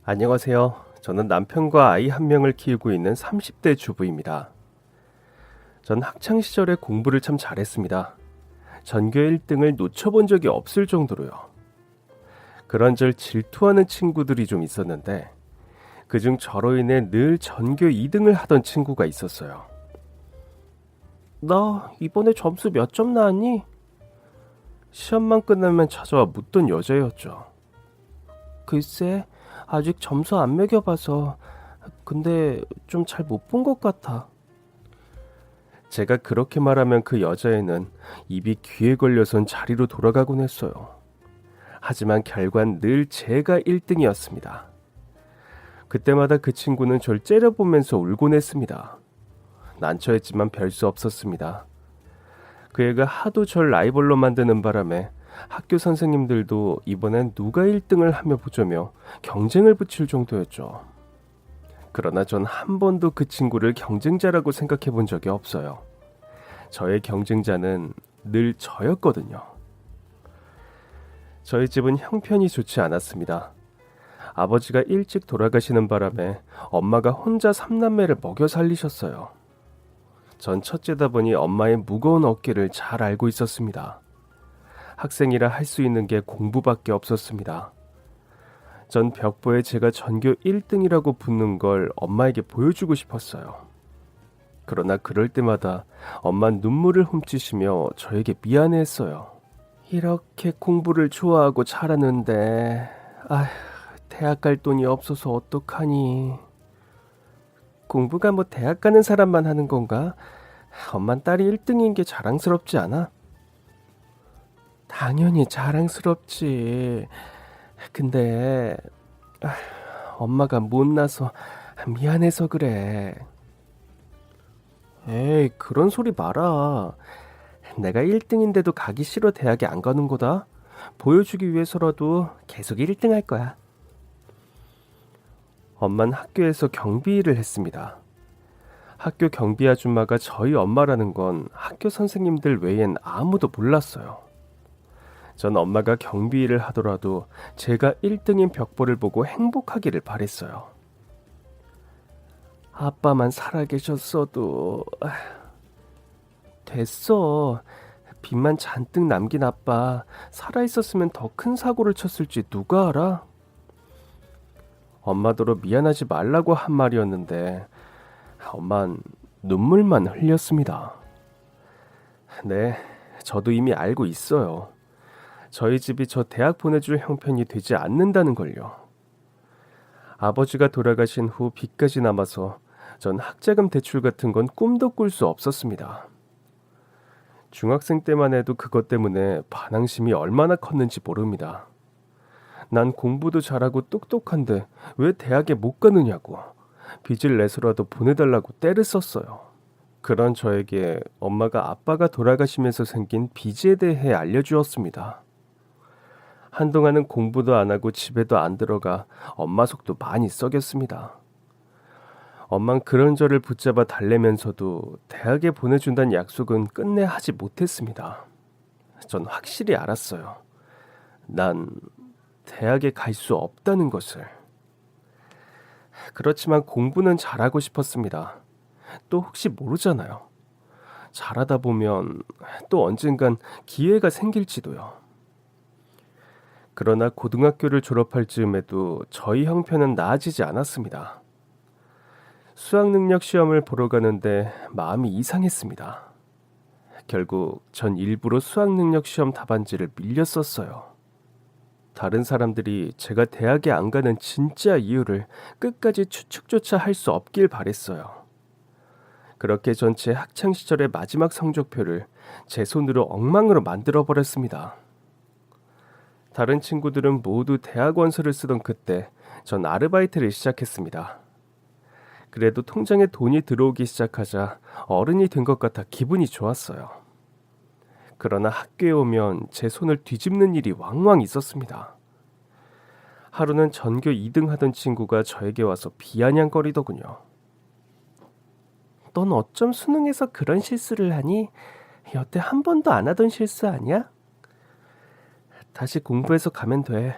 안녕하세요. 저는 남편과 아이 한 명을 키우고 있는 30대 주부입니다. 전 학창 시절에 공부를 참 잘했습니다. 전교 1등을 놓쳐본 적이 없을 정도로요. 그런절 질투하는 친구들이 좀 있었는데 그중 저로 인해 늘 전교 2등을 하던 친구가 있었어요. 나 이번에 점수 몇 점 나왔니? 시험만 끝나면 찾아와 묻던 여자였죠. 글쎄, 아직 점수 안 매겨봐서. 근데 좀 잘 못 본 것 같아. 제가 그렇게 말하면 그 여자애는 입이 귀에 걸려선 자리로 돌아가곤 했어요. 하지만 결과는 늘 제가 1등이었습니다. 그때마다 그 친구는 절 째려보면서 울곤 했습니다. 난처했지만 별 수 없었습니다. 그 애가 하도 절 라이벌로 만드는 바람에 학교 선생님들도 이번엔 누가 1등을 하며 보자며 경쟁을 붙일 정도였죠. 그러나 전 한 번도 그 친구를 경쟁자라고 생각해 본 적이 없어요. 저의 경쟁자는 늘 저였거든요. 저희 집은 형편이 좋지 않았습니다. 아버지가 일찍 돌아가시는 바람에 엄마가 혼자 3남매를 먹여 살리셨어요. 전 첫째다 보니 엄마의 무거운 어깨를 잘 알고 있었습니다. 학생이라 할 수 있는 게 공부밖에 없었습니다. 전 벽보에 제가 전교 1등이라고 붙는 걸 엄마에게 보여주고 싶었어요. 그러나 그럴 때마다 엄마는 눈물을 훔치시며 저에게 미안해했어요. 이렇게 공부를 좋아하고 자랐는데 대학 갈 돈이 없어서 어떡하니. 공부가 뭐 대학 가는 사람만 하는 건가? 엄만 딸이 1등인 게 자랑스럽지 않아? 당연히 자랑스럽지. 근데 엄마가 못나서 미안해서 그래. 에이, 그런 소리 마라. 내가 1등인데도 가기 싫어 대학에 안 가는 거다. 보여주기 위해서라도 계속 1등 할 거야. 엄마는 학교에서 경비 일을 했습니다. 학교 경비 아줌마가 저희 엄마라는 건 학교 선생님들 외엔 아무도 몰랐어요. 전 엄마가 경비 일을 하더라도 제가 1등인 벽보를 보고 행복하기를 바랬어요. 아빠만 살아계셨어도. 됐어. 빚만 잔뜩 남긴 아빠 살아있었으면 더 큰 사고를 쳤을지 누가 알아? 엄마더러 미안하지 말라고 한 말이었는데 엄만 눈물만 흘렸습니다. 네, 저도 이미 알고 있어요. 저희 집이 저 대학 보내줄 형편이 되지 않는다는 걸요. 아버지가 돌아가신 후 빚까지 남아서 전 학자금 대출 같은 건 꿈도 꿀 수 없었습니다. 중학생 때만 해도 그것 때문에 반항심이 얼마나 컸는지 모릅니다. 난 공부도 잘하고 똑똑한데 왜 대학에 못 가느냐고 빚을 내서라도 보내달라고 떼를 썼어요. 그런 저에게 엄마가 아빠가 돌아가시면서 생긴 빚에 대해 알려주었습니다. 한동안은 공부도 안 하고 집에도 안 들어가 엄마 속도 많이 썩였습니다. 엄만 그런 저를 붙잡아 달래면서도 대학에 보내준다는 약속은 끝내 하지 못했습니다. 전 확실히 알았어요. 난 대학에 갈 수 없다는 것을. 그렇지만 공부는 잘하고 싶었습니다. 또 혹시 모르잖아요. 잘하다 보면 또 언젠간 기회가 생길지도요. 그러나 고등학교를 졸업할 즈음에도 저희 형편은 나아지지 않았습니다. 수학능력 시험을 보러 가는데 마음이 이상했습니다. 결국 전 일부러 수학능력 시험 답안지를 밀려 썼어요. 다른 사람들이 제가 대학에 안 가는 진짜 이유를 끝까지 추측조차 할 수 없길 바랬어요. 그렇게 전 제 학창시절의 마지막 성적표를 제 손으로 엉망으로 만들어버렸습니다. 다른 친구들은 모두 대학원서를 쓰던 그때 전 아르바이트를 시작했습니다. 그래도 통장에 돈이 들어오기 시작하자 어른이 된 것 같아 기분이 좋았어요. 그러나 학교에 오면 제 손을 뒤집는 일이 왕왕 있었습니다. 하루는 전교 2등 하던 친구가 저에게 와서 비아냥거리더군요. 넌 어쩜 수능에서 그런 실수를 하니? 여태 한 번도 안 하던 실수 아니야? 다시 공부해서 가면 돼.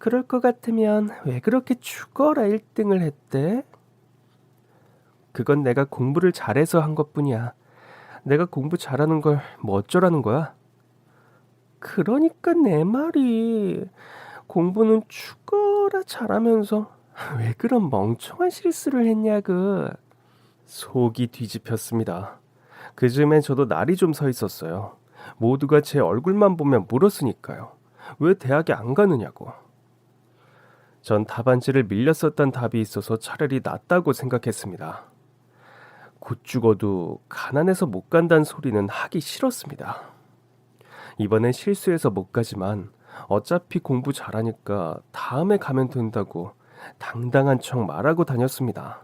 그럴 것 같으면 왜 그렇게 죽어라 1등을 했대? 그건 내가 공부를 잘해서 한 것뿐이야. 내가 공부 잘하는 걸 뭐 어쩌라는 거야? 그러니까 내 말이 공부는 죽어라 잘하면서 왜 그런 멍청한 실수를 했냐고. 속이 뒤집혔습니다. 그즈음엔 저도 날이 좀 서 있었어요. 모두가 제 얼굴만 보면 물었으니까요. 왜 대학에 안 가느냐고. 전 답안지를 밀렸었던 답이 있어서 차라리 낫다고 생각했습니다. 곧 죽어도 가난해서 못 간다는 소리는 하기 싫었습니다. 이번엔 실수해서 못 가지만 어차피 공부 잘하니까 다음에 가면 된다고 당당한 척 말하고 다녔습니다.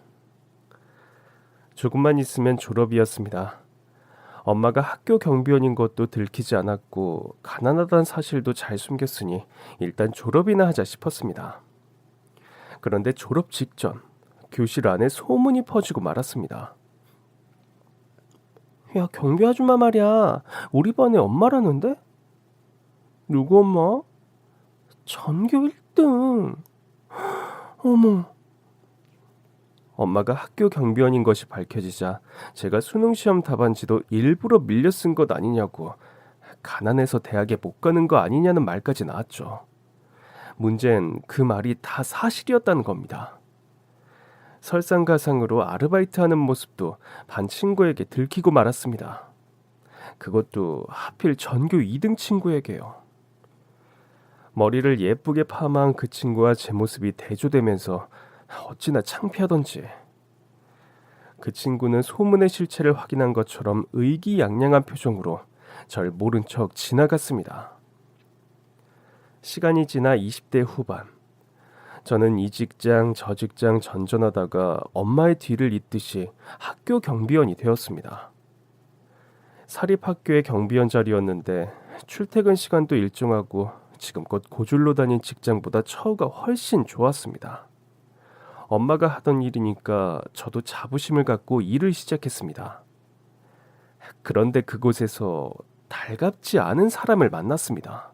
조금만 있으면 졸업이었습니다. 엄마가 학교 경비원인 것도 들키지 않았고 가난하다는 사실도 잘 숨겼으니 일단 졸업이나 하자 싶었습니다. 그런데 졸업 직전 교실 안에 소문이 퍼지고 말았습니다. 야, 경비 아줌마 말이야. 우리 반에 엄마라는데? 누구 엄마? 전교 1등. 어머. 엄마가 학교 경비원인 것이 밝혀지자 제가 수능시험 답안지도 일부러 밀려 쓴 것 아니냐고, 가난해서 대학에 못 가는 거 아니냐는 말까지 나왔죠. 문제는 그 말이 다 사실이었다는 겁니다. 설상가상으로 아르바이트하는 모습도 반 친구에게 들키고 말았습니다. 그것도 하필 전교 2등 친구에게요. 머리를 예쁘게 파마한 그 친구와 제 모습이 대조되면서 어찌나 창피하던지. 그 친구는 소문의 실체를 확인한 것처럼 의기양양한 표정으로 절 모른 척 지나갔습니다. 시간이 지나 20대 후반. 저는 이 직장 저 직장 전전하다가 엄마의 뒤를 잇듯이 학교 경비원이 되었습니다. 사립학교의 경비원 자리였는데 출퇴근 시간도 일정하고 지금껏 고줄로 다닌 직장보다 처우가 훨씬 좋았습니다. 엄마가 하던 일이니까 저도 자부심을 갖고 일을 시작했습니다. 그런데 그곳에서 달갑지 않은 사람을 만났습니다.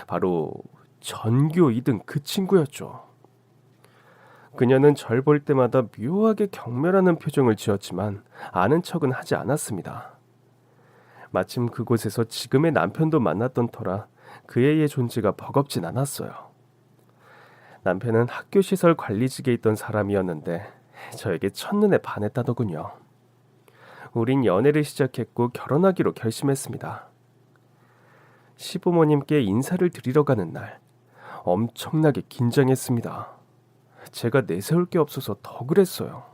바로 전교 2등 그 친구였죠. 그녀는 절 볼 때마다 묘하게 경멸하는 표정을 지었지만 아는 척은 하지 않았습니다. 마침 그곳에서 지금의 남편도 만났던 터라 그 애의 존재가 버겁진 않았어요. 남편은 학교시설 관리직에 있던 사람이었는데 저에게 첫눈에 반했다더군요. 우린 연애를 시작했고 결혼하기로 결심했습니다. 시부모님께 인사를 드리러 가는 날 엄청나게 긴장했습니다. 제가 내세울 게 없어서 더 그랬어요.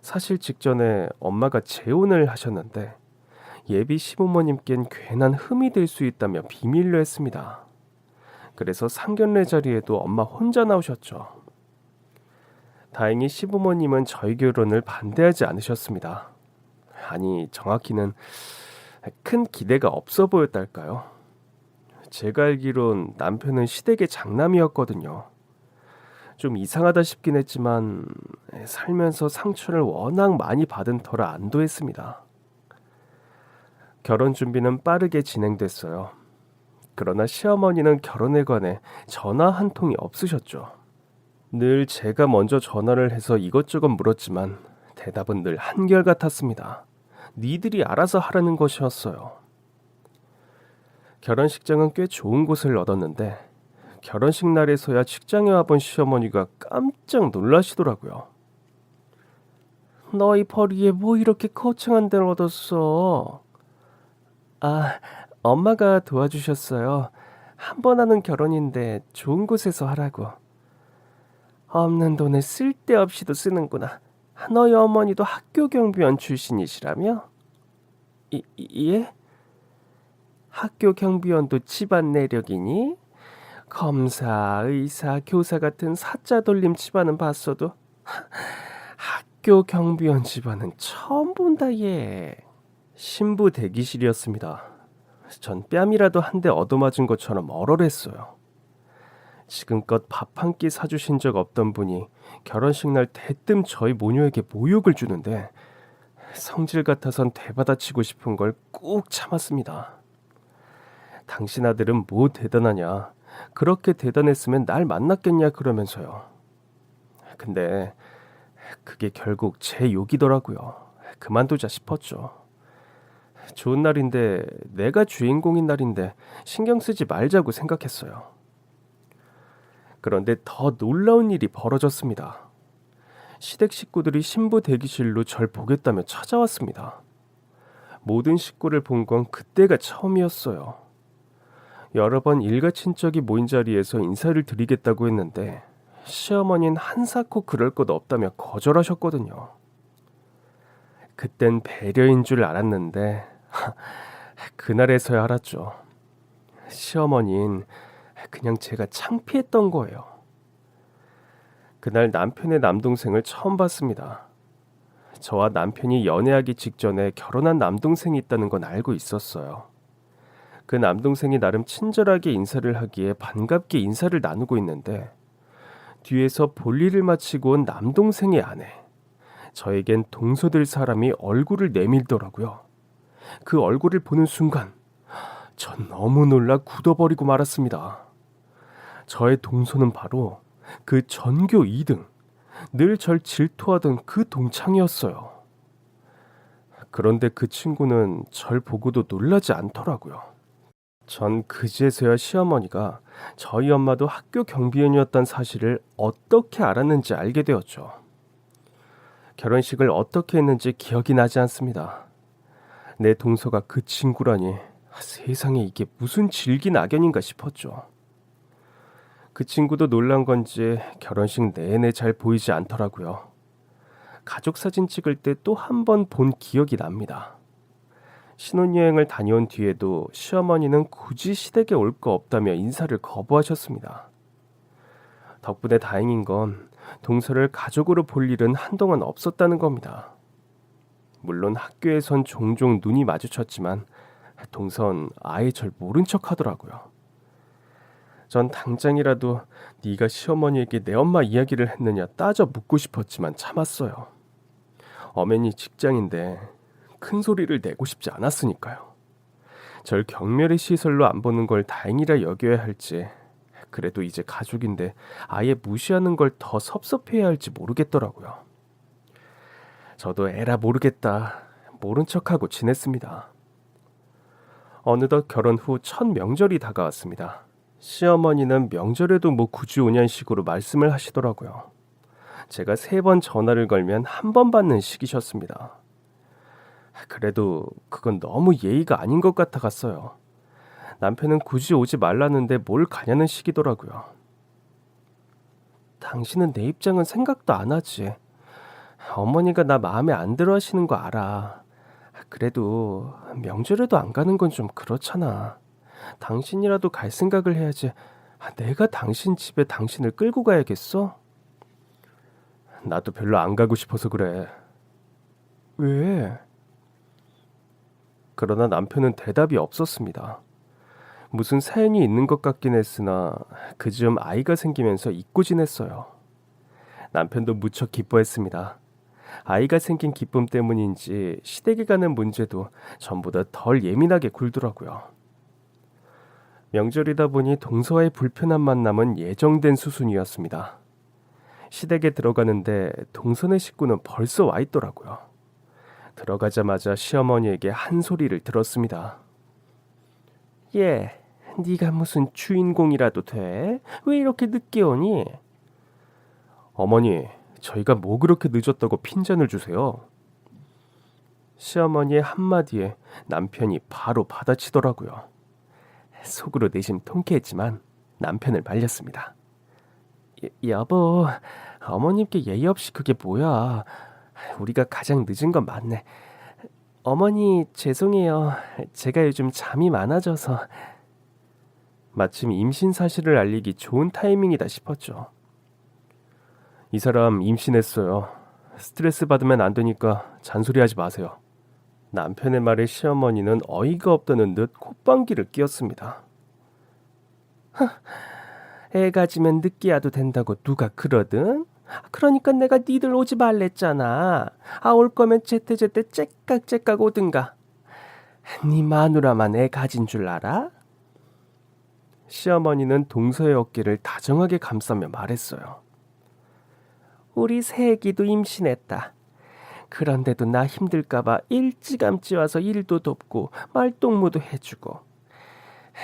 사실 직전에 엄마가 재혼을 하셨는데 예비 시부모님께는 괜한 흠이 될 수 있다며 비밀로 했습니다. 그래서 상견례 자리에도 엄마 혼자 나오셨죠. 다행히 시부모님은 저희 결혼을 반대하지 않으셨습니다. 아니, 정확히는 큰 기대가 없어 보였달까요? 제가 알기론 남편은 시댁의 장남이었거든요. 좀 이상하다 싶긴 했지만 살면서 상처를 워낙 많이 받은 터라 안도했습니다. 결혼 준비는 빠르게 진행됐어요. 그러나 시어머니는 결혼에 관해 전화 한 통이 없으셨죠. 늘 제가 먼저 전화를 해서 이것저것 물었지만 대답은 늘 한결같았습니다. 니들이 알아서 하라는 것이었어요. 결혼식장은 꽤 좋은 곳을 얻었는데 결혼식 날에서야 직장에 와본 시어머니가 깜짝 놀라시더라고요. 너희 벌이에 뭐 이렇게 거창한 데를 얻었어? 아, 엄마가 도와주셨어요. 한 번 하는 결혼인데 좋은 곳에서 하라고. 없는 돈을 쓸데없이도 쓰는구나. 너희 어머니도 학교 경비원 출신이시라며? 예? 학교 경비원도 집안 내력이니? 검사, 의사, 교사 같은 사자 돌림 집안은 봤어도 학교 경비원 집안은 처음 본다 얘. 신부 대기실이었습니다. 전 뺨이라도 한 대 얻어맞은 것처럼 얼얼했어요. 지금껏 밥 한 끼 사주신 적 없던 분이 결혼식 날 대뜸 저희 모녀에게 모욕을 주는데 성질 같아선 되받아치고 싶은 걸 꾹 참았습니다. 당신 아들은 뭐 대단하냐? 그렇게 대단했으면 날 만났겠냐 그러면서요. 근데 그게 결국 제 욕이더라고요. 그만두자 싶었죠. 좋은 날인데, 내가 주인공인 날인데 신경 쓰지 말자고 생각했어요. 그런데 더 놀라운 일이 벌어졌습니다. 시댁 식구들이 신부 대기실로 절 보겠다며 찾아왔습니다. 모든 식구를 본 건 그때가 처음이었어요. 여러 번 일가 친척이 모인 자리에서 인사를 드리겠다고 했는데 시어머니는 한사코 그럴 것 없다며 거절하셨거든요. 그땐 배려인 줄 알았는데 그날에서야 알았죠. 시어머니는 그냥 제가 창피했던 거예요. 그날 남편의 남동생을 처음 봤습니다. 저와 남편이 연애하기 직전에 결혼한 남동생이 있다는 건 알고 있었어요. 그 남동생이 나름 친절하게 인사를 하기에 반갑게 인사를 나누고 있는데 뒤에서 볼일을 마치고 온 남동생의 아내, 저에겐 동서될 사람이 얼굴을 내밀더라고요. 그 얼굴을 보는 순간 전 너무 놀라 굳어버리고 말았습니다. 저의 동서는 바로 그 전교 2등, 늘 절 질투하던 그 동창이었어요. 그런데 그 친구는 절 보고도 놀라지 않더라고요. 전 그제서야 시어머니가 저희 엄마도 학교 경비원이었다는 사실을 어떻게 알았는지 알게 되었죠. 결혼식을 어떻게 했는지 기억이 나지 않습니다. 내 동서가 그 친구라니, 세상에 이게 무슨 질긴 악연인가 싶었죠. 그 친구도 놀란 건지 결혼식 내내 잘 보이지 않더라고요. 가족 사진 찍을 때 또 한 번 본 기억이 납니다. 신혼여행을 다녀온 뒤에도 시어머니는 굳이 시댁에 올 거 없다며 인사를 거부하셨습니다. 덕분에 다행인 건 동서를 가족으로 볼 일은 한동안 없었다는 겁니다. 물론 학교에선 종종 눈이 마주쳤지만 동선 아예 절 모른 척 하더라고요. 전 당장이라도 네가 시어머니에게 내 엄마 이야기를 했느냐 따져 묻고 싶었지만 참았어요. 엄연히 직장인데 큰 소리를 내고 싶지 않았으니까요. 절 경멸의 시설로 안 보는 걸 다행이라 여겨야 할지, 그래도 이제 가족인데 아예 무시하는 걸 더 섭섭해야 할지 모르겠더라고요. 저도 에라 모르겠다, 모른 척하고 지냈습니다. 어느덧 결혼 후 첫 명절이 다가왔습니다. 시어머니는 명절에도 뭐 굳이 오냐는 식으로 말씀을 하시더라고요. 제가 3번 전화를 걸면 한 번 받는 식이셨습니다. 그래도 그건 너무 예의가 아닌 것 같아갔어요. 남편은 굳이 오지 말라는데 뭘 가냐는 식이더라고요. 당신은 내 입장은 생각도 안 하지. 어머니가 나 마음에 안 들어 하시는 거 알아. 그래도 명절에도 안 가는 건 좀 그렇잖아. 당신이라도 갈 생각을 해야지. 내가 당신 집에 당신을 끌고 가야겠어? 나도 별로 안 가고 싶어서 그래. 왜? 그러나 남편은 대답이 없었습니다. 무슨 사연이 있는 것 같긴 했으나 그즈음 아이가 생기면서 잊고 지냈어요. 남편도 무척 기뻐했습니다. 아이가 생긴 기쁨 때문인지 시댁에 가는 문제도 전보다 덜 예민하게 굴더라고요. 명절이다 보니 동서와의 불편한 만남은 예정된 수순이었습니다. 시댁에 들어가는데 동서네 식구는 벌써 와 있더라고요. 들어가자마자 시어머니에게 한 소리를 들었습니다. 네가 무슨 주인공이라도 돼? 왜 이렇게 늦게 오니? 어머니, 저희가 뭐 그렇게 늦었다고 핀잔을 주세요? 시어머니의 한마디에 남편이 바로 받아치더라고요. 속으로 내심 통쾌했지만 남편을 말렸습니다. 여보, 어머님께 예의 없이 그게 뭐야? 우리가 가장 늦은 건 맞네. 어머니 죄송해요. 제가 요즘 잠이 많아져서. 마침 임신 사실을 알리기 좋은 타이밍이다 싶었죠. 이 사람 임신했어요. 스트레스 받으면 안 되니까 잔소리하지 마세요. 남편의 말에 시어머니는 어이가 없다는 듯 콧방귀를 뀌었습니다. 애 가지면 늦게 와도 된다고 누가 그러든? 그러니까 내가 니들 오지 말랬잖아. 올 거면 제때제때 째깍째깍 오든가. 네 마누라만 애 가진 줄 알아? 시어머니는 동서의 어깨를 다정하게 감싸며 말했어요. 우리 새애기도 임신했다. 그런데도 나 힘들까봐 일찌감치 와서 일도 돕고 말동무도 해주고.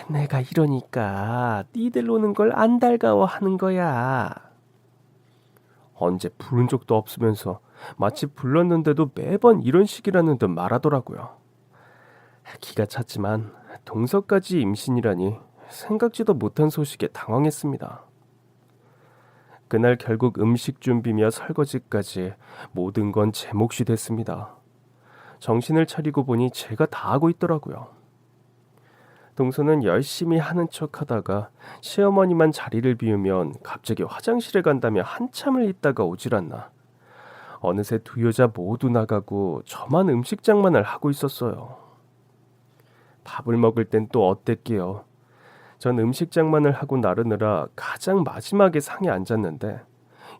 내가 이러니까 니들 노는 걸 안 달가워하는 거야. 언제 부른 적도 없으면서 마치 불렀는데도 매번 이런 식이라는 듯 말하더라고요. 기가 찼지만 동서까지 임신이라니 생각지도 못한 소식에 당황했습니다. 그날 결국 음식 준비며 설거지까지 모든 건 제 몫이 됐습니다. 정신을 차리고 보니 제가 다 하고 있더라고요. 동서는 열심히 하는 척하다가 시어머니만 자리를 비우면 갑자기 화장실에 간다며 한참을 있다가 오질 않나. 어느새 두 여자 모두 나가고 저만 음식장만을 하고 있었어요. 밥을 먹을 땐 또 어땠게요. 전 음식장만을 하고 나르느라 가장 마지막에 상에 앉았는데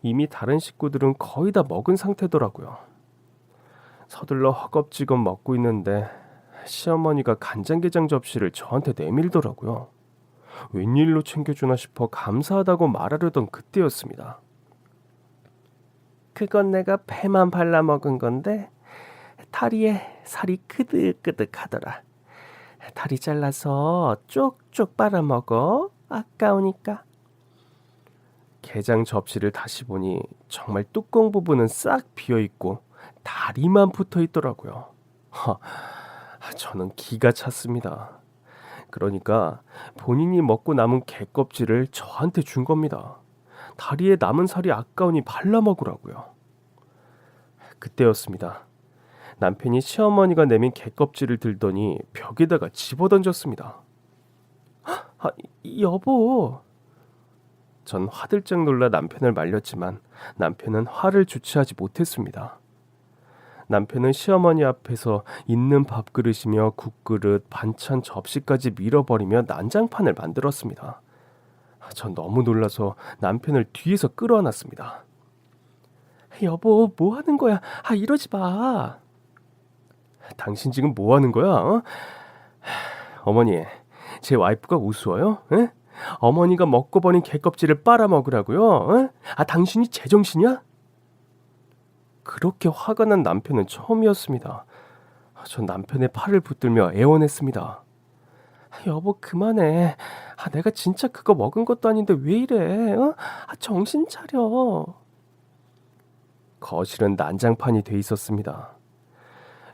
이미 다른 식구들은 거의 다 먹은 상태더라고요. 서둘러 허겁지겁 먹고 있는데 시어머니가 간장게장 접시를 저한테 내밀더라고요. 웬일로 챙겨주나 싶어 감사하다고 말하려던 그때였습니다. 그건 내가 배만 발라 먹은 건데 다리에 살이 그득그득하더라. 다리 잘라서 쪽쪽 빨아먹어. 아까우니까. 게장 접시를 다시 보니 정말 뚜껑 부분은 싹 비어있고 다리만 붙어있더라고요. 저는 기가 찼습니다. 그러니까 본인이 먹고 남은 게껍질을 저한테 준 겁니다. 다리에 남은 살이 아까우니 발라 먹으라고요. 그때였습니다. 남편이 시어머니가 내민 게껍질을 들더니 벽에다가 집어던졌습니다. 여보. 전 화들짝 놀라 남편을 말렸지만 남편은 화를 주체하지 못했습니다. 남편은 시어머니 앞에서 있는 밥그릇이며 국그릇, 반찬 접시까지 밀어버리며 난장판을 만들었습니다. 전 너무 놀라서 남편을 뒤에서 끌어안았습니다. 여보, 뭐 하는 거야? 이러지 마. 당신 지금 뭐 하는 거야? 어? 어머니, 제 와이프가 우스워요? 에? 어머니가 먹고 버린 게껍질을 빨아먹으라고요? 에? 당신이 제정신이야? 그렇게 화가 난 남편은 처음이었습니다. 전 남편의 팔을 붙들며 애원했습니다. 여보, 그만해. 내가 진짜 그거 먹은 것도 아닌데 왜 이래? 정신 차려. 거실은 난장판이 돼 있었습니다.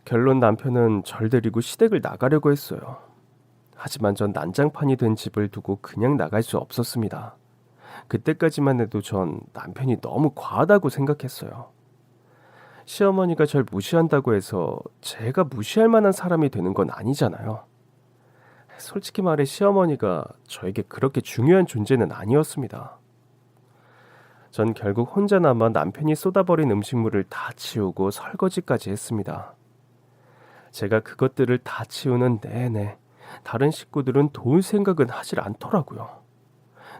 결론 남편은 절 데리고 시댁을 나가려고 했어요. 하지만 전 난장판이 된 집을 두고 그냥 나갈 수 없었습니다. 그때까지만 해도 전 남편이 너무 과하다고 생각했어요. 시어머니가 절 무시한다고 해서 제가 무시할 만한 사람이 되는 건 아니잖아요. 솔직히 말해 시어머니가 저에게 그렇게 중요한 존재는 아니었습니다. 전 결국 혼자 남아 남편이 쏟아버린 음식물을 다 치우고 설거지까지 했습니다. 제가 그것들을 다 치우는 내내 다른 식구들은 도울 생각은 하질 않더라고요.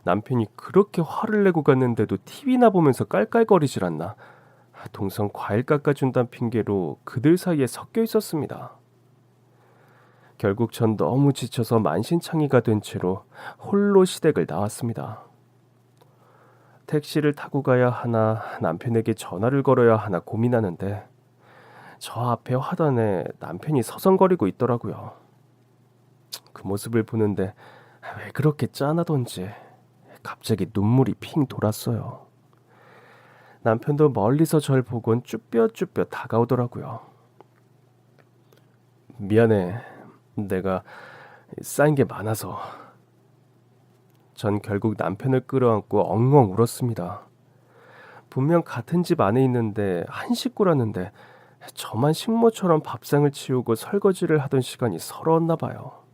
남편이 그렇게 화를 내고 갔는데도 TV나 보면서 깔깔거리질 않나. 동선 과일 깎아준다는 핑계로 그들 사이에 섞여 있었습니다. 결국 전 너무 지쳐서 만신창이가 된 채로 홀로 시댁을 나왔습니다. 택시를 타고 가야 하나 남편에게 전화를 걸어야 하나 고민하는데 저 앞에 화단에 남편이 서성거리고 있더라고요. 그 모습을 보는데 왜 그렇게 짠하던지 갑자기 눈물이 핑 돌았어요. 남편도 멀리서 절 보곤 쭈뼛쭈뼛 다가오더라고요. 미안해. 내가 쌓인 게 많아서. 전 결국 남편을 끌어안고 엉엉 울었습니다. 분명 같은 집 안에 있는데 한 식구라는데 저만 식모처럼 밥상을 치우고 설거지를 하던 시간이 서러웠나 봐요.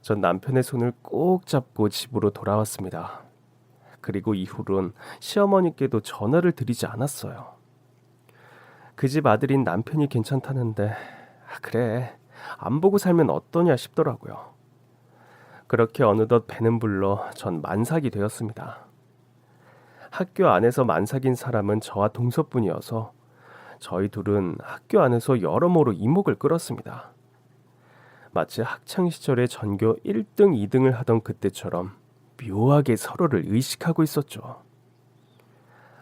전 남편의 손을 꼭 잡고 집으로 돌아왔습니다. 그리고 이후론 시어머니께도 전화를 드리지 않았어요. 그 집 아들인 남편이 괜찮다는데 그래, 안 보고 살면 어떠냐 싶더라고요. 그렇게 어느덧 배는 불러 전 만삭이 되었습니다. 학교 안에서 만삭인 사람은 저와 동서뿐이어서 저희 둘은 학교 안에서 여러모로 이목을 끌었습니다. 마치 학창시절에 전교 1등, 2등을 하던 그때처럼 묘하게 서로를 의식하고 있었죠.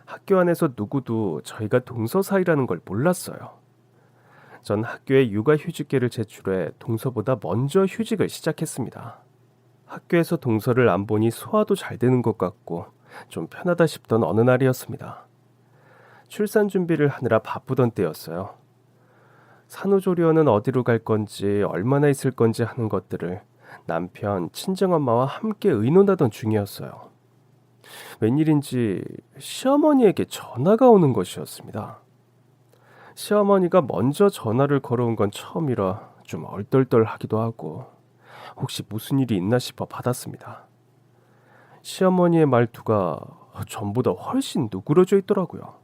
학교 안에서 누구도 저희가 동서 사이라는 걸 몰랐어요. 전 학교에 육아휴직계를 제출해 동서보다 먼저 휴직을 시작했습니다. 학교에서 동서를 안 보니 소화도 잘 되는 것 같고 좀 편하다 싶던 어느 날이었습니다. 출산 준비를 하느라 바쁘던 때였어요. 산후조리원은 어디로 갈 건지 얼마나 있을 건지 하는 것들을 남편, 친정엄마와 함께 의논하던 중이었어요. 웬일인지 시어머니에게 전화가 오는 것이었습니다. 시어머니가 먼저 전화를 걸어온 건 처음이라 좀 얼떨떨하기도 하고 혹시 무슨 일이 있나 싶어 받았습니다. 시어머니의 말투가 전보다 훨씬 누그러져 있더라고요.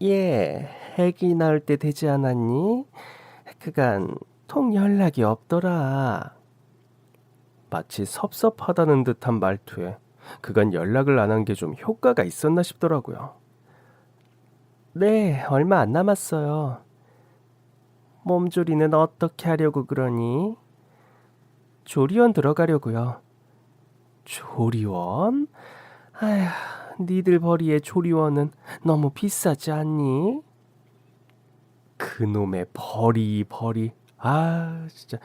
예, 애기 낳을 때 되지 않았니? 그간 통 연락이 없더라. 마치 섭섭하다는 듯한 말투에 그간 연락을 안 한 게 좀 효과가 있었나 싶더라고요. 네, 얼마 안 남았어요. 몸조리는 어떻게 하려고 그러니? 조리원 들어가려고요. 조리원? 아휴, 니들 벌이의 조리원은 너무 비싸지 않니? 그놈의 벌이. 진짜.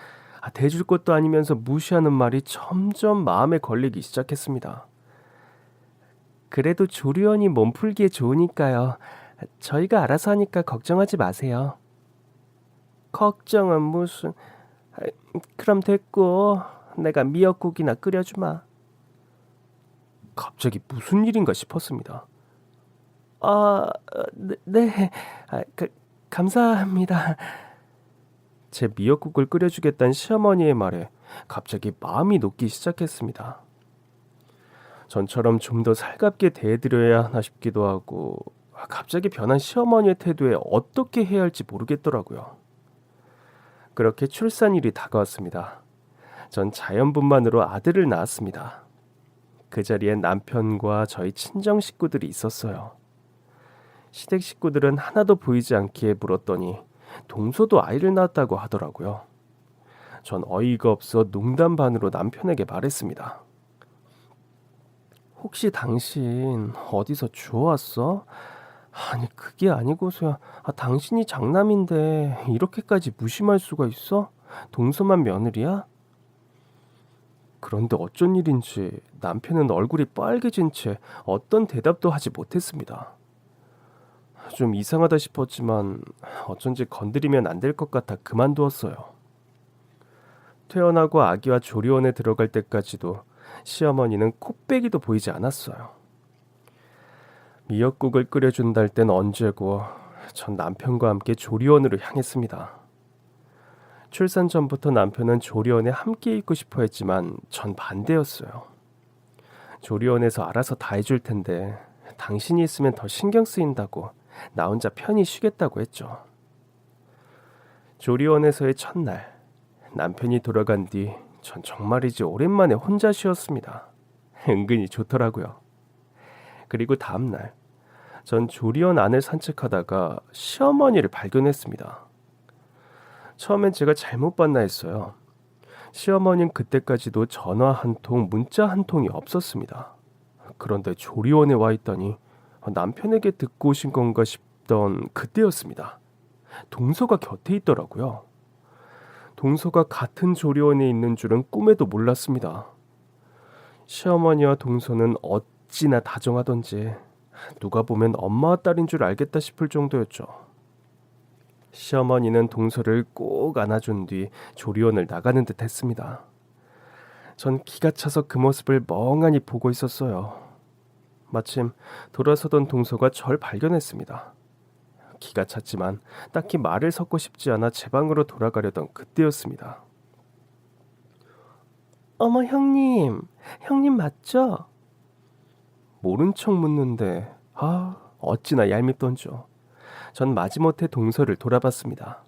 대줄 것도 아니면서 무시하는 말이 점점 마음에 걸리기 시작했습니다. 그래도 조리원이 몸풀기에 좋으니까요. 저희가 알아서 하니까 걱정하지 마세요. 걱정은 무슨... 그럼 됐고 내가 미역국이나 끓여주마. 갑자기 무슨 일인가 싶었습니다. 네. 감사합니다. 제 미역국을 끓여주겠다는 시어머니의 말에 갑자기 마음이 녹기 시작했습니다. 전처럼 좀 더 살갑게 대해드려야 하나 싶기도 하고 갑자기 변한 시어머니의 태도에 어떻게 해야 할지 모르겠더라고요. 그렇게 출산일이 다가왔습니다. 전 자연분만으로 아들을 낳았습니다. 그 자리에 남편과 저희 친정 식구들이 있었어요. 시댁 식구들은 하나도 보이지 않기에 물었더니 동서도 아이를 낳았다고 하더라고요. 전 어이가 없어 농담 반으로 남편에게 말했습니다. 혹시 당신 어디서 주워왔어? 아니 그게 아니고서야 당신이 장남인데 이렇게까지 무심할 수가 있어? 동서만 며느리야? 그런데 어쩐 일인지 남편은 얼굴이 빨개진 채 어떤 대답도 하지 못했습니다. 좀 이상하다 싶었지만 어쩐지 건드리면 안 될 것 같아 그만두었어요. 퇴원하고 아기와 조리원에 들어갈 때까지도 시어머니는 코빼기도 보이지 않았어요. 미역국을 끓여준다 할 땐 언제고 전 남편과 함께 조리원으로 향했습니다. 출산 전부터 남편은 조리원에 함께 있고 싶어 했지만 전 반대였어요. 조리원에서 알아서 다 해줄 텐데 당신이 있으면 더 신경 쓰인다고 나 혼자 편히 쉬겠다고 했죠. 조리원에서의 첫날, 남편이 돌아간 뒤 전 정말이지 오랜만에 혼자 쉬었습니다. 은근히 좋더라고요. 그리고 다음날, 전 조리원 안을 산책하다가 시어머니를 발견했습니다. 처음엔 제가 잘못 봤나 했어요. 시어머니는 그때까지도 전화 한 통, 문자 한 통이 없었습니다. 그런데 조리원에 와 있다니 남편에게 듣고 오신 건가 싶던 그때였습니다. 동서가 곁에 있더라고요. 동서가 같은 조리원에 있는 줄은 꿈에도 몰랐습니다. 시어머니와 동서는 어찌나 다정하던지 누가 보면 엄마와 딸인 줄 알겠다 싶을 정도였죠. 시어머니는 동서를 꼭 안아준 뒤 조리원을 나가는 듯 했습니다. 전 기가 차서 그 모습을 멍하니 보고 있었어요. 마침 돌아서던 동서가 절 발견했습니다. 기가 찼지만 딱히 말을 섞고 싶지 않아 제 방으로 돌아가려던 그때였습니다. 어머 형님 맞죠? 모른 척 묻는데 어찌나 얄밉던죠. 전 마지못해 동서를 돌아봤습니다.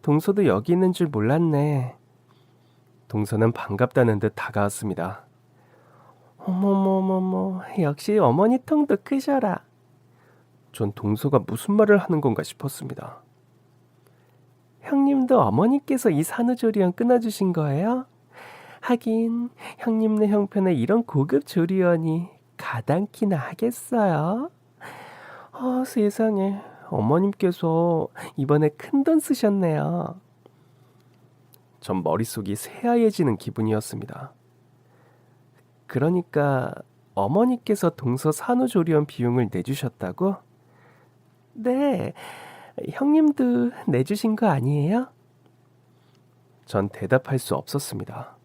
동서도 여기 있는 줄 몰랐네. 동서는 반갑다는 듯 다가왔습니다. 어머머머머, 역시 어머니 통도 크셔라. 전 동서가 무슨 말을 하는 건가 싶었습니다. 형님도 어머니께서 이 산후조리원 끊어주신 거예요? 하긴 형님네 형편에 이런 고급 조리원이 가당키나 하겠어요? 세상에 어머님께서 이번에 큰돈 쓰셨네요. 전 머릿속이 새하얘지는 기분이었습니다. 그러니까 어머니께서 동서 산후조리원 비용을 내주셨다고? 네, 형님도 내주신 거 아니에요? 전 대답할 수 없었습니다.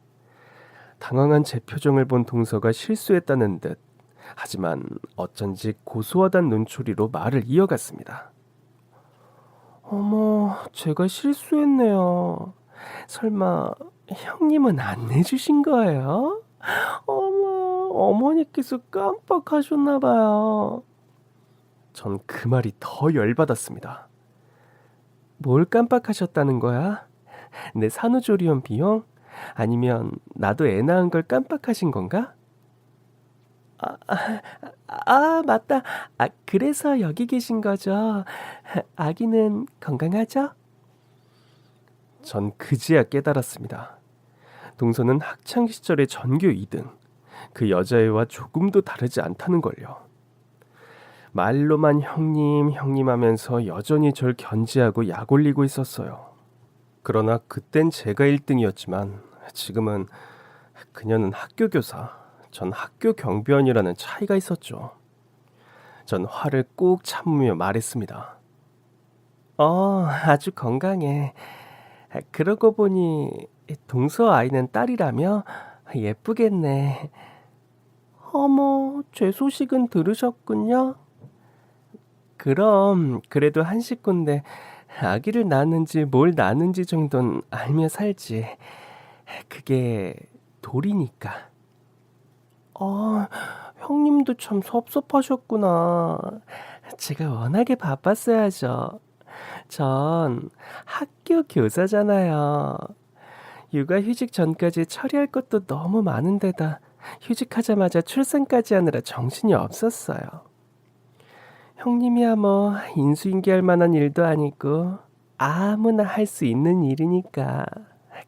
당황한 제 표정을 본 동서가 실수했다는 듯, 하지만 어쩐지 고소하단 눈초리로 말을 이어갔습니다. 어머, 제가 실수했네요. 설마 형님은 안 내주신 거예요? 어머, 어머니께서 깜빡하셨나 봐요. 전 그 말이 더 열받았습니다. 뭘 깜빡하셨다는 거야? 내 산후조리원 비용? 아니면 나도 애 낳은 걸 깜빡하신 건가? 맞다. 그래서 여기 계신 거죠. 아기는 건강하죠? 전 그제야 깨달았습니다. 동서는 학창 시절의 전교 2등, 그 여자애와 조금도 다르지 않다는 걸요. 말로만 형님, 형님 하면서 여전히 절 견제하고 약 올리고 있었어요. 그러나 그땐 제가 1등이었지만 지금은 그녀는 학교 교사, 전 학교 경비원이라는 차이가 있었죠. 전 화를 꾹 참으며 말했습니다. 아주 건강해. 그러고 보니 동서 아이는 딸이라며? 예쁘겠네. 어머, 제 소식은 들으셨군요. 그럼 그래도 한 식구인데 아기를 낳았는지 뭘 낳았는지 정도는 알며 살지. 그게 도리니까. 형님도 참 섭섭하셨구나. 제가 워낙에 바빴어야죠. 전 학교 교사잖아요. 육아휴직 전까지 처리할 것도 너무 많은데다 휴직하자마자 출산까지 하느라 정신이 없었어요. 형님이야 뭐 인수인계할 만한 일도 아니고 아무나 할 수 있는 일이니까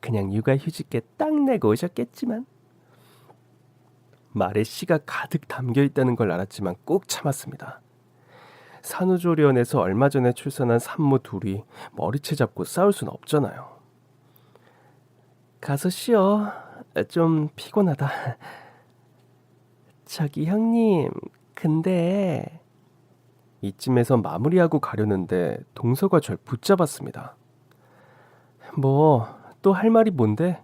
그냥 육아휴직에 딱 내고 오셨겠지만. 말에 씨가 가득 담겨 있다는 걸 알았지만 꼭 참았습니다. 산후조리원에서 얼마 전에 출산한 산모 둘이 머리채 잡고 싸울 순 없잖아요. 가서 쉬어. 좀 피곤하다. 저기 형님, 근데 이쯤에서 마무리하고 가려는데 동서가 절 붙잡았습니다. 뭐, 또 할 말이 뭔데?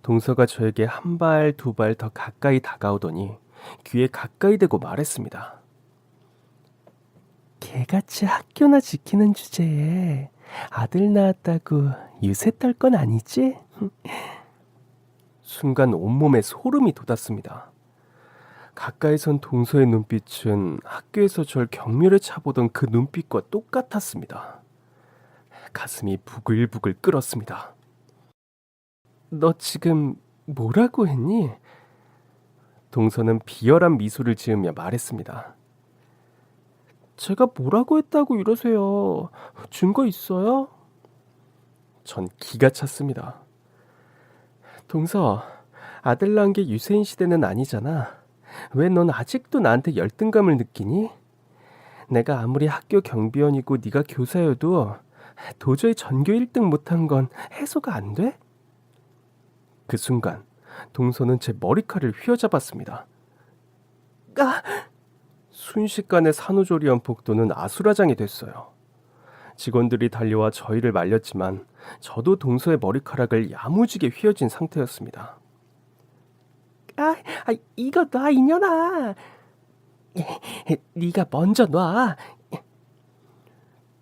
동서가 저에게 한 발, 두 발 더 가까이 다가오더니 귀에 가까이 대고 말했습니다. 개같이 학교나 지키는 주제에 아들 낳았다고 유세 떨 건 아니지? 순간 온몸에 소름이 돋았습니다. 가까이 선 동서의 눈빛은 학교에서 절 경멸에 차보던 그 눈빛과 똑같았습니다. 가슴이 부글부글 끓었습니다. 너 지금 뭐라고 했니? 동서는 비열한 미소를 지으며 말했습니다. 제가 뭐라고 했다고 이러세요? 증거 있어요? 전 기가 찼습니다. 동서, 아들 낳은 게 유세인 시대는 아니잖아. 왜 넌 아직도 나한테 열등감을 느끼니? 내가 아무리 학교 경비원이고 네가 교사여도 도저히 전교 1등 못한 건 해소가 안 돼? 그 순간 동서는 제 머리칼을 휘어잡았습니다. 순식간에 산후조리원 복도는 아수라장이 됐어요. 직원들이 달려와 저희를 말렸지만 저도 동서의 머리카락을 야무지게 휘어진 상태였습니다. 이거 놔 이년아. 네가 먼저 놔.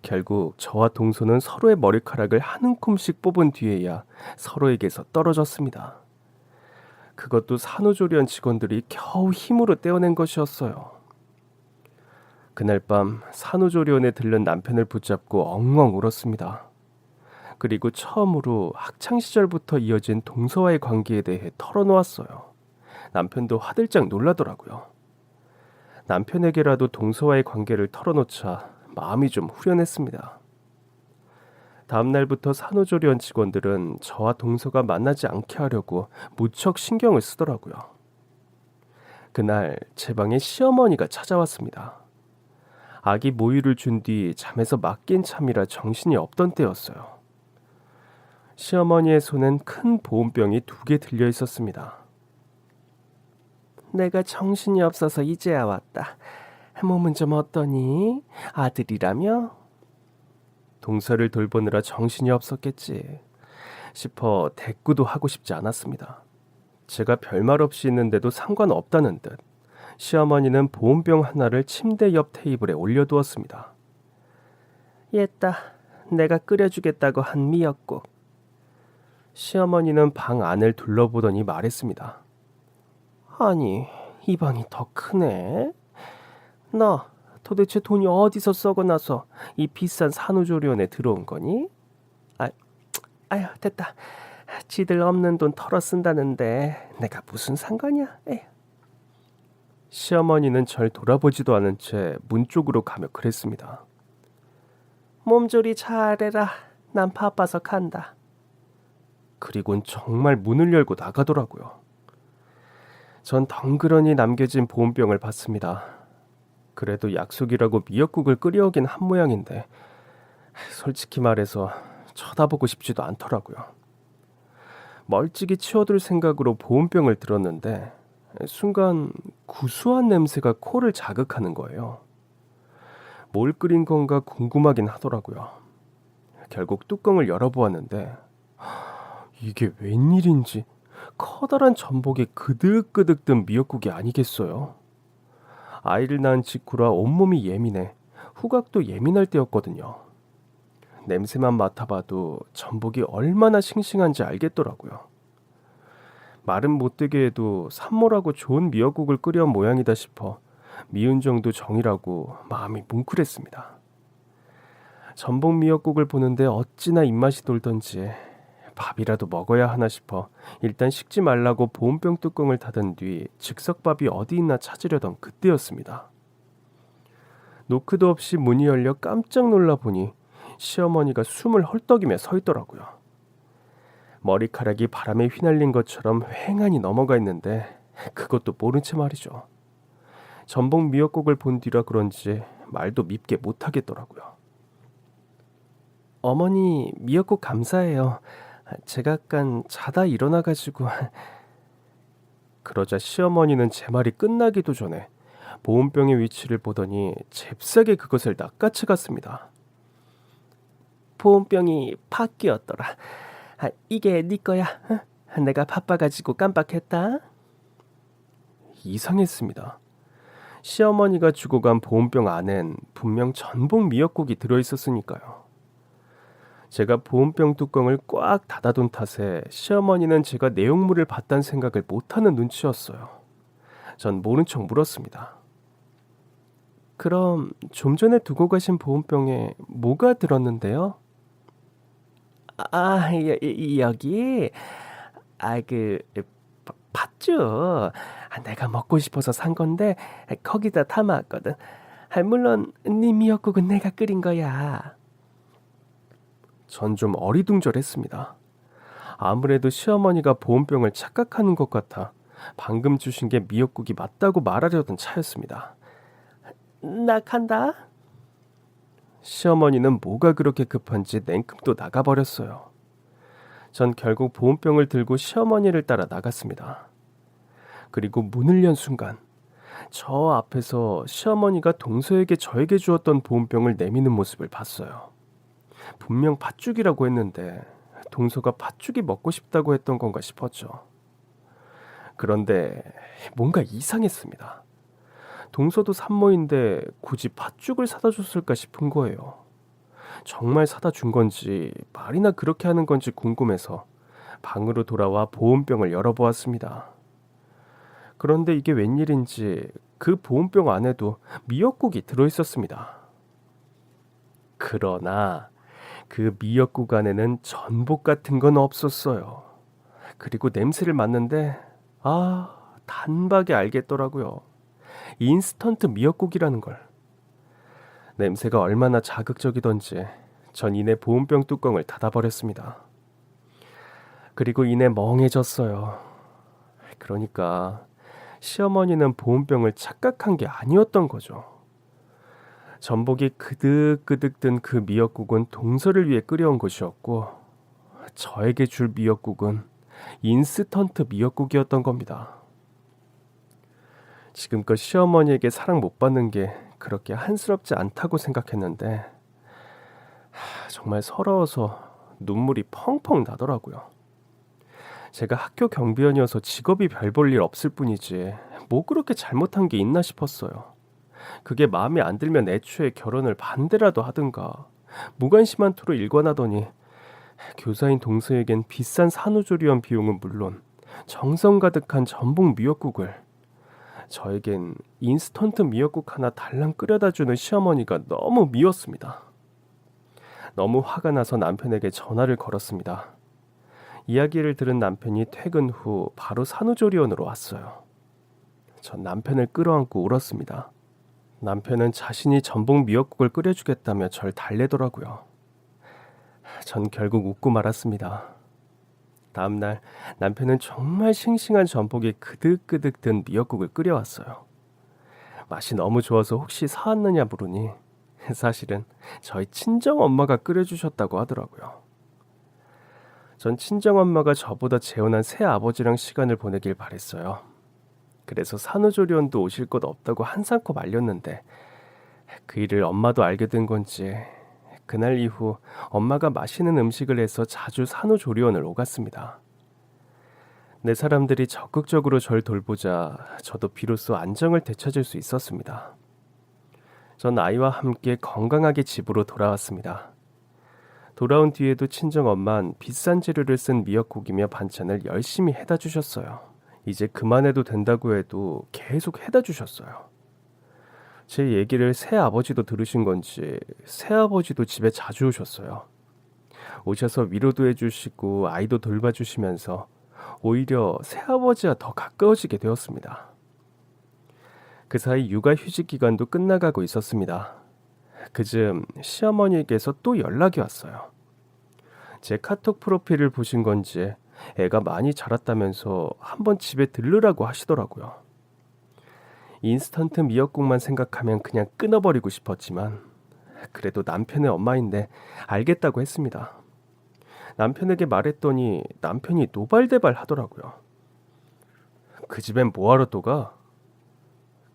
결국 저와 동서는 서로의 머리카락을 한 움큼씩 뽑은 뒤에야 서로에게서 떨어졌습니다. 그것도 산후조리원 직원들이 겨우 힘으로 떼어낸 것이었어요. 그날 밤 산후조리원에 들른 남편을 붙잡고 엉엉 울었습니다. 그리고 처음으로 학창시절부터 이어진 동서와의 관계에 대해 털어놓았어요. 남편도 화들짝 놀라더라고요. 남편에게라도 동서와의 관계를 털어놓자 마음이 좀 후련했습니다. 다음 날부터 산후조리원 직원들은 저와 동서가 만나지 않게 하려고 무척 신경을 쓰더라고요. 그날 제 방에 시어머니가 찾아왔습니다. 아기 모유를 준 뒤 잠에서 막 깬 참이라 정신이 없던 때였어요. 시어머니의 손엔 큰 보온병이 2개 들려 있었습니다. 내가 정신이 없어서 이제야 왔다. 몸은 좀 어떠니? 아들이라며? 동서를 돌보느라 정신이 없었겠지 싶어 대꾸도 하고 싶지 않았습니다. 제가 별말 없이 있는데도 상관없다는 듯 시어머니는 보온병 하나를 침대 옆 테이블에 올려두었습니다. 얘따, 내가 끓여주겠다고 한 미역국. 시어머니는 방 안을 둘러보더니 말했습니다. 아니, 이 방이 더 크네. 너 도대체 돈이 어디서 썩어나서 이 비싼 산후조리원에 들어온 거니? 아휴, 됐다. 지들 없는 돈 털어 쓴다는데 내가 무슨 상관이야? 에휴. 시어머니는 절 돌아보지도 않은 채 문 쪽으로 가며 그랬습니다. 몸조리 잘해라. 난 바빠서 간다. 그리곤 정말 문을 열고 나가더라고요. 전 덩그러니 남겨진 보온병을 봤습니다. 그래도 약속이라고 미역국을 끓여오긴 한 모양인데 솔직히 말해서 쳐다보고 싶지도 않더라고요. 멀찍이 치워둘 생각으로 보온병을 들었는데 순간 구수한 냄새가 코를 자극하는 거예요. 뭘 끓인 건가 궁금하긴 하더라고요. 결국 뚜껑을 열어보았는데 이게 웬일인지 커다란 전복에 그득그득 든 미역국이 아니겠어요. 아이를 낳은 직후라 온몸이 예민해 후각도 예민할 때였거든요. 냄새만 맡아봐도 전복이 얼마나 싱싱한지 알겠더라고요. 말은 못되게 해도 산모라고 좋은 미역국을 끓여온 모양이다 싶어 미운 정도 정이라고 마음이 뭉클했습니다. 전복 미역국을 보는데 어찌나 입맛이 돌던지 밥이라도 먹어야 하나 싶어 일단 식지 말라고 보온병 뚜껑을 닫은 뒤 즉석밥이 어디 있나 찾으려던 그때였습니다. 노크도 없이 문이 열려 깜짝 놀라 보니 시어머니가 숨을 헐떡이며 서 있더라고요. 머리카락이 바람에 휘날린 것처럼 휑하니 넘어가 있는데 그것도 모른 채 말이죠. 전복 미역국을 본 뒤라 그런지 말도 밉게 못하겠더라고요. 어머니 미역국 감사해요. 제가 아깐 자다 일어나가지고. 그러자 시어머니는 제 말이 끝나기도 전에 보온병의 위치를 보더니 잽싸게 그것을 낚아채 갔습니다. 보온병이 바뀌었더라. 이게 네 거야? 내가 바빠가지고 깜빡했다. 이상했습니다. 시어머니가 주고 간 보온병 안엔 분명 전복 미역국이 들어있었으니까요. 제가 보온병 뚜껑을 꽉 닫아둔 탓에 시어머니는 제가 내용물을 봤다는 생각을 못하는 눈치였어요. 전 모른 척 물었습니다. 그럼 좀 전에 두고 가신 보온병에 뭐가 들었는데요? 여기? 팥죽. 내가 먹고 싶어서 산 건데 거기다 담아왔거든. 물론 네 미역국은 내가 끓인 거야. 전 좀 어리둥절했습니다. 아무래도 시어머니가 보온병을 착각하는 것 같아 방금 주신 게 미역국이 맞다고 말하려던 차였습니다. 나 간다. 시어머니는 뭐가 그렇게 급한지 냉큼 또 나가버렸어요. 전 결국 보온병을 들고 시어머니를 따라 나갔습니다. 그리고 문을 연 순간 저 앞에서 시어머니가 동서에게 저에게 주었던 보온병을 내미는 모습을 봤어요. 분명 팥죽이라고 했는데 동서가 팥죽이 먹고 싶다고 했던 건가 싶었죠. 그런데 뭔가 이상했습니다. 동서도 산모인데 굳이 팥죽을 사다 줬을까 싶은 거예요. 정말 사다 준 건지 말이나 그렇게 하는 건지 궁금해서 방으로 돌아와 보온병을 열어보았습니다. 그런데 이게 웬일인지 그 보온병 안에도 미역국이 들어있었습니다. 그러나 그 미역국 안에는 전복 같은 건 없었어요. 그리고 냄새를 맡는데 단박에 알겠더라고요. 인스턴트 미역국이라는 걸. 냄새가 얼마나 자극적이던지 전 이내 보온병 뚜껑을 닫아버렸습니다. 그리고 이내 멍해졌어요. 그러니까 시어머니는 보온병을 착각한 게 아니었던 거죠. 전복이 그득그득 든 그 미역국은 동서를 위해 끓여온 것이었고 저에게 줄 미역국은 인스턴트 미역국이었던 겁니다. 지금껏 시어머니에게 사랑 못 받는 게 그렇게 한스럽지 않다고 생각했는데 정말 서러워서 눈물이 펑펑 나더라고요. 제가 학교 경비원이어서 직업이 별 볼 일 없을 뿐이지 뭐 그렇게 잘못한 게 있나 싶었어요. 그게 마음에 안 들면 애초에 결혼을 반대라도 하든가 무관심한 투로 일관하더니 교사인 동서에겐 비싼 산후조리원 비용은 물론 정성 가득한 전복 미역국을, 저에겐 인스턴트 미역국 하나 달랑 끓여다 주는 시어머니가 너무 미웠습니다. 너무 화가 나서 남편에게 전화를 걸었습니다. 이야기를 들은 남편이 퇴근 후 바로 산후조리원으로 왔어요. 전 남편을 끌어안고 울었습니다. 남편은 자신이 전복 미역국을 끓여주겠다며 절 달래더라고요. 전 결국 웃고 말았습니다. 다음날 남편은 정말 싱싱한 전복이 그득그득 든 미역국을 끓여왔어요. 맛이 너무 좋아서 혹시 사왔느냐 물으니 사실은 저희 친정엄마가 끓여주셨다고 하더라고요. 전 친정엄마가 저보다 재혼한 새아버지랑 시간을 보내길 바랬어요. 그래서 산후조리원도 오실 것 없다고 한사코 말렸는데 그 일을 엄마도 알게 된 건지 그날 이후 엄마가 맛있는 음식을 해서 자주 산후조리원을 오갔습니다. 내 사람들이 적극적으로 절 돌보자 저도 비로소 안정을 되찾을 수 있었습니다. 전 아이와 함께 건강하게 집으로 돌아왔습니다. 돌아온 뒤에도 친정엄마는 비싼 재료를 쓴 미역국이며 반찬을 열심히 해다 주셨어요. 이제 그만해도 된다고 해도 계속 해다 주셨어요. 제 얘기를 새아버지도 들으신 건지 새아버지도 집에 자주 오셨어요. 오셔서 위로도 해주시고 아이도 돌봐주시면서 오히려 새아버지와 더 가까워지게 되었습니다. 그 사이 육아휴직 기간도 끝나가고 있었습니다. 그즈음 시어머니에게서 또 연락이 왔어요. 제 카톡 프로필을 보신 건지 애가 많이 자랐다면서 한번 집에 들르라고 하시더라고요. 인스턴트 미역국만 생각하면 그냥 끊어버리고 싶었지만 그래도 남편의 엄마인데 알겠다고 했습니다. 남편에게 말했더니 남편이 노발대발 하더라고요. 그 집엔 뭐하러 또 가?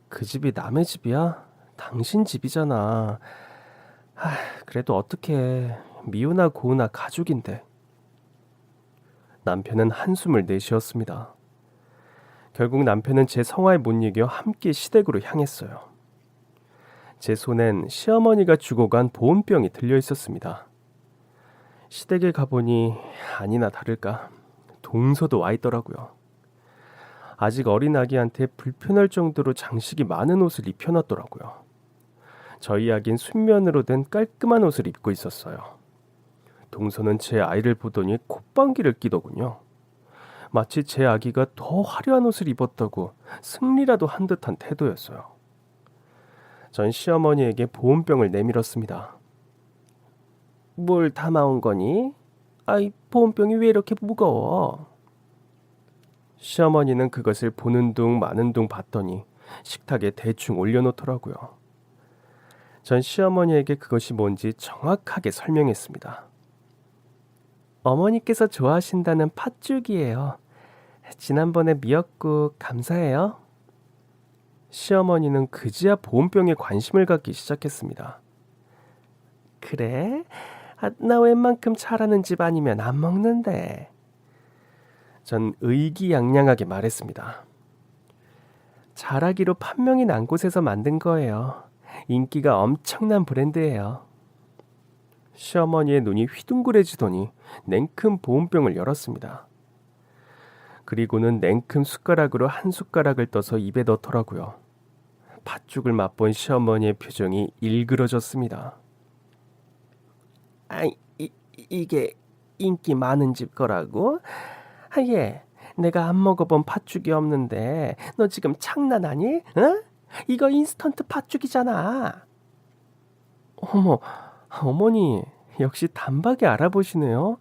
그 집이 남의 집이야? 당신 집이잖아. 그래도 어떡해. 미우나 고우나 가족인데. 남편은 한숨을 내쉬었습니다. 결국 남편은 제 성화에 못 이겨 함께 시댁으로 향했어요. 제 손엔 시어머니가 주고 간 보온병이 들려 있었습니다. 시댁에 가보니 아니나 다를까 동서도 와 있더라고요. 아직 어린 아기한테 불편할 정도로 장식이 많은 옷을 입혀놨더라고요. 저희 아기는 순면으로 된 깔끔한 옷을 입고 있었어요. 동서는 제 아이를 보더니 콧방귀를 끼더군요. 마치 제 아기가 더 화려한 옷을 입었다고 승리라도 한 듯한 태도였어요. 전 시어머니에게 보온병을 내밀었습니다. 뭘 담아온 거니? 아이, 보온병이 왜 이렇게 무거워? 시어머니는 그것을 보는 둥 마는 둥 봤더니 식탁에 대충 올려놓더라고요. 전 시어머니에게 그것이 뭔지 정확하게 설명했습니다. 어머니께서 좋아하신다는 팥죽이에요. 지난번에 미역국 감사해요. 시어머니는 그제야 보온병에 관심을 갖기 시작했습니다. 그래? 나 웬만큼 잘하는 집 아니면 안 먹는데. 전 의기양양하게 말했습니다. 잘하기로 판명이 난 곳에서 만든 거예요. 인기가 엄청난 브랜드예요. 시어머니의 눈이 휘둥그레지더니 냉큼 보온병을 열었습니다. 그리고는 냉큼 숟가락으로 한 숟가락을 떠서 입에 넣더라고요. 팥죽을 맛본 시어머니의 표정이 일그러졌습니다. 이게 인기 많은 집 거라고? 예, 내가 안 먹어본 팥죽이 없는데 너 지금 장난하니? 응? 이거 인스턴트 팥죽이잖아. 어머, 어머니, 역시 단박에 알아보시네요.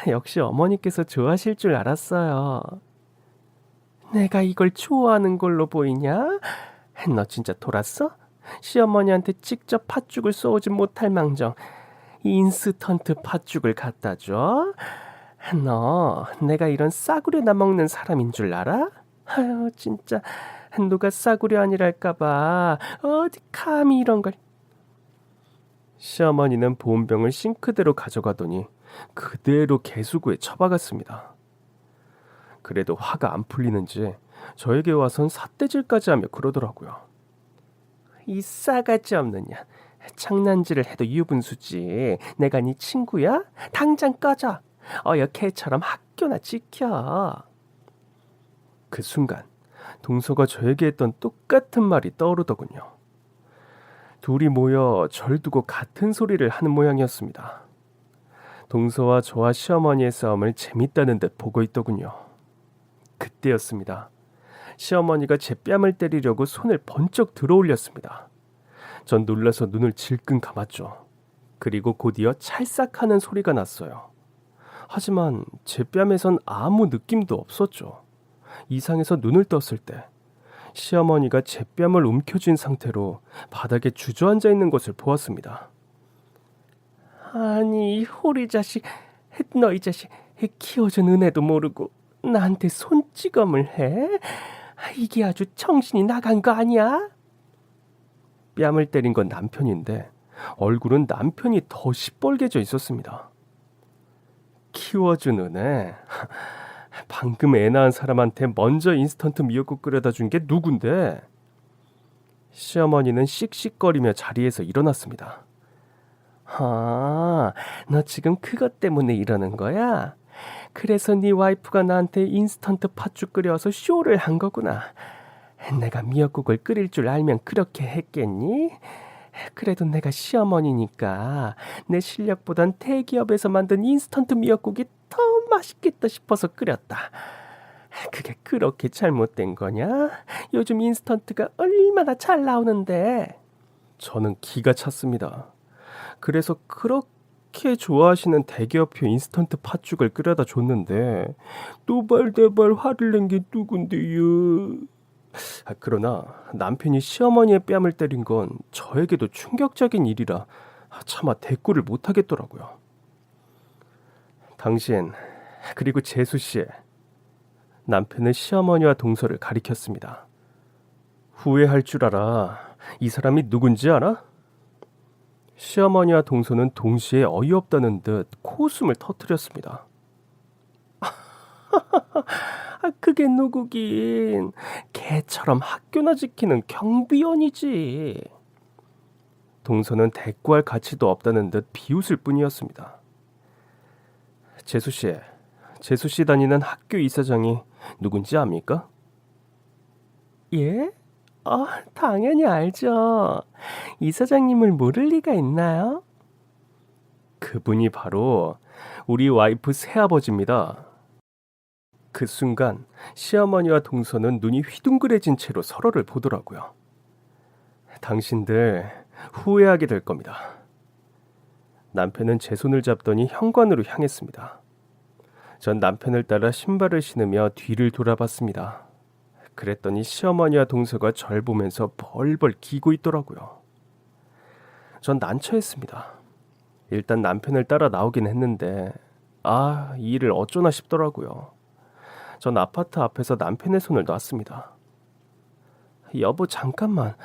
역시 어머니께서 좋아하실 줄 알았어요. 내가 이걸 좋아하는 걸로 보이냐? 너 진짜 돌았어? 시어머니한테 직접 팥죽을 쏘지 못할 망정 인스턴트 팥죽을 갖다 줘? 너 내가 이런 싸구려나 먹는 사람인 줄 알아? 아유 진짜 누가 싸구려 아니랄까봐 어디 감히 이런 걸. 시어머니는 보온병을 싱크대로 가져가더니 그대로 개수구에 처박았습니다. 그래도 화가 안 풀리는지 저에게 와선 삿대질까지 하며 그러더라고요. 이 싸가지 없느냐. 장난질을 해도 유분수지. 내가 네 친구야? 당장 꺼져. 어여 개처럼 학교나 지켜. 그 순간 동서가 저에게 했던 똑같은 말이 떠오르더군요. 둘이 모여 절 두고 같은 소리를 하는 모양이었습니다. 동서와 저와 시어머니의 싸움을 재밌다는 듯 보고 있더군요. 그때였습니다. 시어머니가 제 뺨을 때리려고 손을 번쩍 들어 올렸습니다. 전 놀라서 눈을 질끈 감았죠. 그리고 곧이어 찰싹하는 소리가 났어요. 하지만 제 뺨에선 아무 느낌도 없었죠. 이상해서 눈을 떴을 때 시어머니가 제 뺨을 움켜쥔 상태로 바닥에 주저앉아 있는 것을 보았습니다. 아니 호리 자식, 너 이 자식 키워준 은혜도 모르고 나한테 손찌검을 해? 이게 아주 정신이 나간 거 아니야? 뺨을 때린 건 남편인데 얼굴은 남편이 더 시뻘개져 있었습니다. 키워준 은혜? 방금 애 낳은 사람한테 먼저 인스턴트 미역국 끓여다 준 게 누군데? 시어머니는 씩씩거리며 자리에서 일어났습니다. 아, 너 지금 그것 때문에 이러는 거야? 그래서 네 와이프가 나한테 인스턴트 팥죽 끓여서 쇼를 한 거구나. 내가 미역국을 끓일 줄 알면 그렇게 했겠니? 그래도 내가 시어머니니까 내 실력보단 대기업에서 만든 인스턴트 미역국이 더 맛있겠다 싶어서 끓였다. 그게 그렇게 잘못된 거냐? 요즘 인스턴트가 얼마나 잘 나오는데. 저는 기가 찼습니다. 그래서 그렇게 좋아하시는 대기업표 인스턴트 팥죽을 끓여다 줬는데 노발대발 화를 낸 게 누군데요? 그러나 남편이 시어머니의 뺨을 때린 건 저에게도 충격적인 일이라 차마 대꾸를 못하겠더라고요. 당신 그리고 재수씨, 남편은 시어머니와 동서를 가리켰습니다. 후회할 줄 알아. 이 사람이 누군지 알아? 시어머니와 동서는 동시에 어이없다는 듯 코웃음을 터뜨렸습니다. 그게 누구긴. 개처럼 학교나 지키는 경비원이지. 동서는 대꾸할 가치도 없다는 듯 비웃을 뿐이었습니다. 재수씨 다니는 학교 이사장이 누군지 압니까? 예? 당연히 알죠. 이사장님을 모를 리가 있나요? 그분이 바로 우리 와이프 새아버지입니다. 그 순간 시어머니와 동서는 눈이 휘둥그레진 채로 서로를 보더라고요. 당신들 후회하게 될 겁니다. 남편은 제 손을 잡더니 현관으로 향했습니다. 전 남편을 따라 신발을 신으며 뒤를 돌아봤습니다. 그랬더니 시어머니와 동서가 절 보면서 벌벌 기고 있더라고요. 전 난처했습니다. 일단 남편을 따라 나오긴 했는데 이 일을 어쩌나 싶더라고요. 전 아파트 앞에서 남편의 손을 놨습니다. 여보 잠깐만.